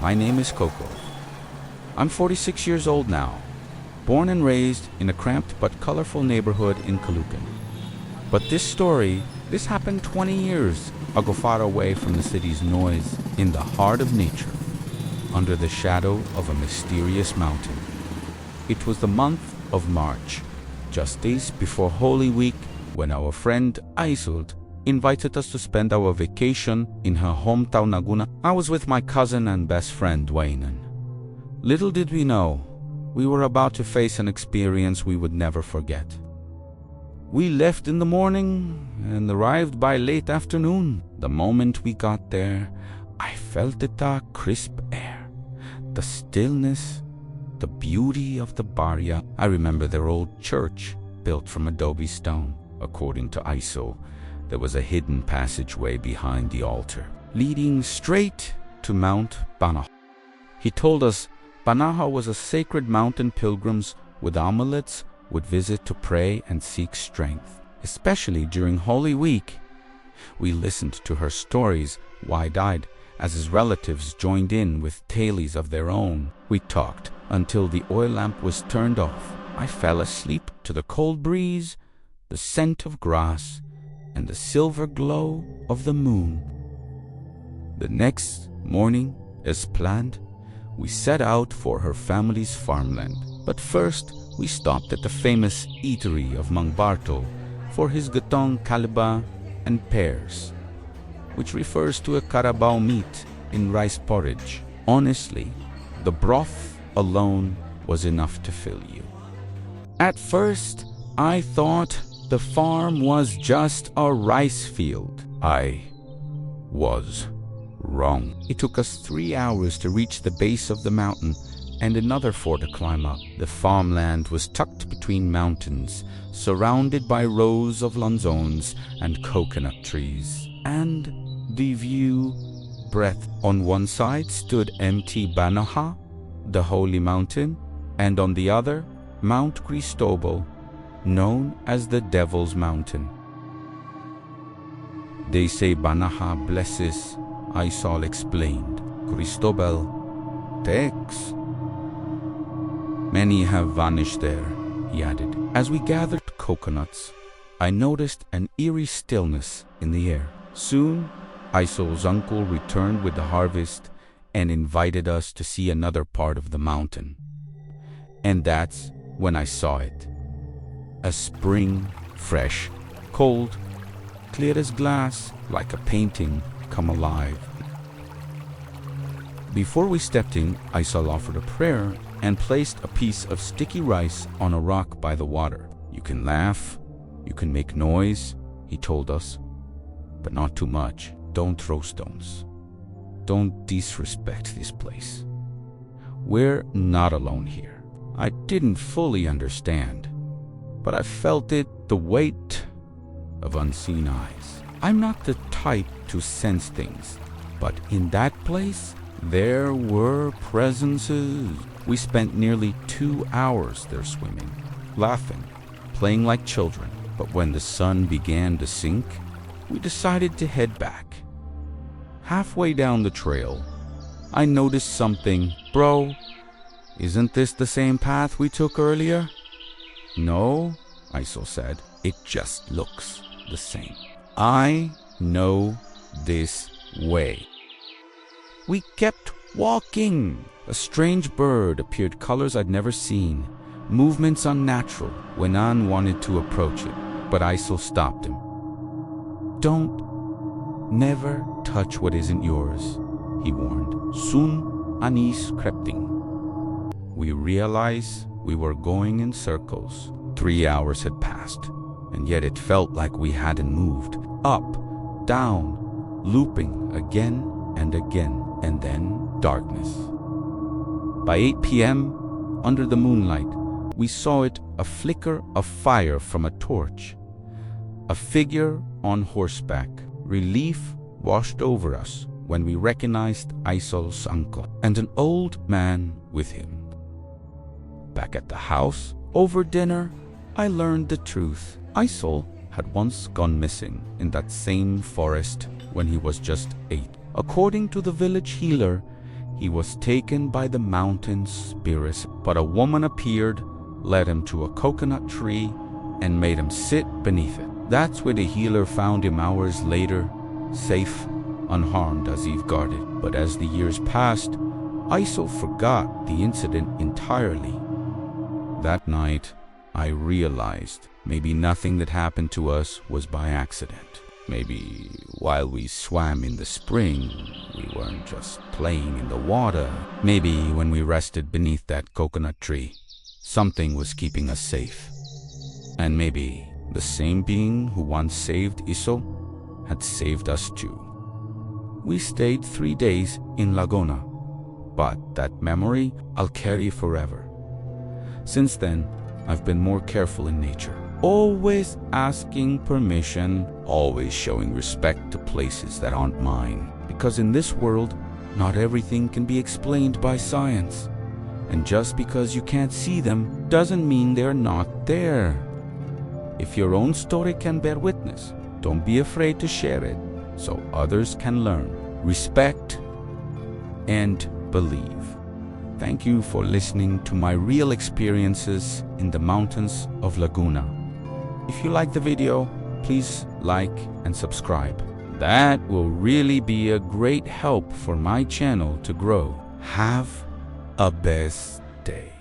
My name is Coco. I'm 46 years old now, born and raised in a cramped but colorful neighborhood in Caloocan. But this happened 20 years ago, far away from the city's noise, in the heart of nature, under the shadow of a mysterious mountain. It was the month of March, just days before Holy Week, when our friend Isolde invited us to spend our vacation in her hometown Laguna. I was with my cousin and best friend Dwayne. Little did we know, we were about to face an experience we would never forget. We left in the morning and arrived by late afternoon. The moment we got there, I felt the crisp air, the stillness, the beauty of the barrio. I remember their old church, built from adobe stone. According to Iso, there was a hidden passageway behind the altar, leading straight to Mount Banahaw. He told us Banahaw was a sacred mountain pilgrims with amulets would visit to pray and seek strength, especially during Holy Week. We listened to her stories, wide-eyed, as his relatives joined in with tales of their own. We talked until the oil lamp was turned off. I fell asleep to the cold breeze, the scent of grass, and the silver glow of the moon. The next morning, as planned, we set out for her family's farmland. But first, we stopped at the famous eatery of Mang Barto for his gatong kaliba and pears, which refers to a carabao meat in rice porridge. Honestly, the broth alone was enough to fill you. At first, I thought the farm was just a rice field. I was wrong. It took us 3 hours to reach the base of the mountain and another 4 to climb up. The farmland was tucked between mountains, surrounded by rows of lanzones and coconut trees. And the view breadth. On one side stood empty Banahaw, the holy mountain, and on the other, Mount Cristobal, known as the Devil's Mountain. They say Banahaw blesses, Isol explained. Cristobal takes. Many have vanished there, he added. As we gathered coconuts, I noticed an eerie stillness in the air. Soon, Isol's uncle returned with the harvest and invited us to see another part of the mountain. And that's when I saw it. A spring, fresh, cold, clear as glass, like a painting come alive. Before we stepped in, Isol offered a prayer and placed a piece of sticky rice on a rock by the water. You can laugh, you can make noise, he told us, but not too much. Don't throw stones. Don't disrespect this place. We're not alone here. I didn't fully understand, but I felt it, the weight of unseen eyes. I'm not the type to sense things, but in that place, there were presences. We spent nearly 2 hours there swimming, laughing, playing like children. But when the sun began to sink, we decided to head back. Halfway down the trail, I noticed something. Bro, isn't this the same path we took earlier? No, Isol said. It just looks the same. I know this way. We kept walking. A strange bird appeared, colors I'd never seen, movements unnatural. Wenan wanted to approach it, but Isol stopped him. Don't, never touch what isn't yours, he warned. Soon Anis crept in. We realized we were going in circles. 3 hours had passed, and yet it felt like we hadn't moved. Up, down, looping again and again, and then darkness. By 8 p.m., under the moonlight, we saw it, a flicker of fire from a torch. A figure on horseback. Relief washed over us when we recognized Isol's uncle and an old man with him. Back at the house, over dinner, I learned the truth. Isol had once gone missing in that same forest when he was just 8. According to the village healer, He was taken by the mountain spirits, but a woman appeared, led him to a coconut tree, and made him sit beneath it. That's where the healer found him hours later, safe, unharmed as Eve guarded. But as the years passed, Iso forgot the incident entirely. That night, I realized maybe nothing that happened to us was by accident. Maybe while we swam in the spring, we weren't just playing in the water. Maybe when we rested beneath that coconut tree, something was keeping us safe. And maybe the same being who once saved Iso had saved us too. We stayed 3 days in Laguna, but that memory I'll carry forever. Since then, I've been more careful in nature. Always asking permission, always showing respect to places that aren't mine. Because in this world, not everything can be explained by science. And just because you can't see them doesn't mean they're not there. If your own story can bear witness, don't be afraid to share it so others can learn, respect, and believe. Thank you for listening to my real experiences in the mountains of Laguna. If you like the video, please like and subscribe. That will really be a great help for my channel to grow. Have a best day.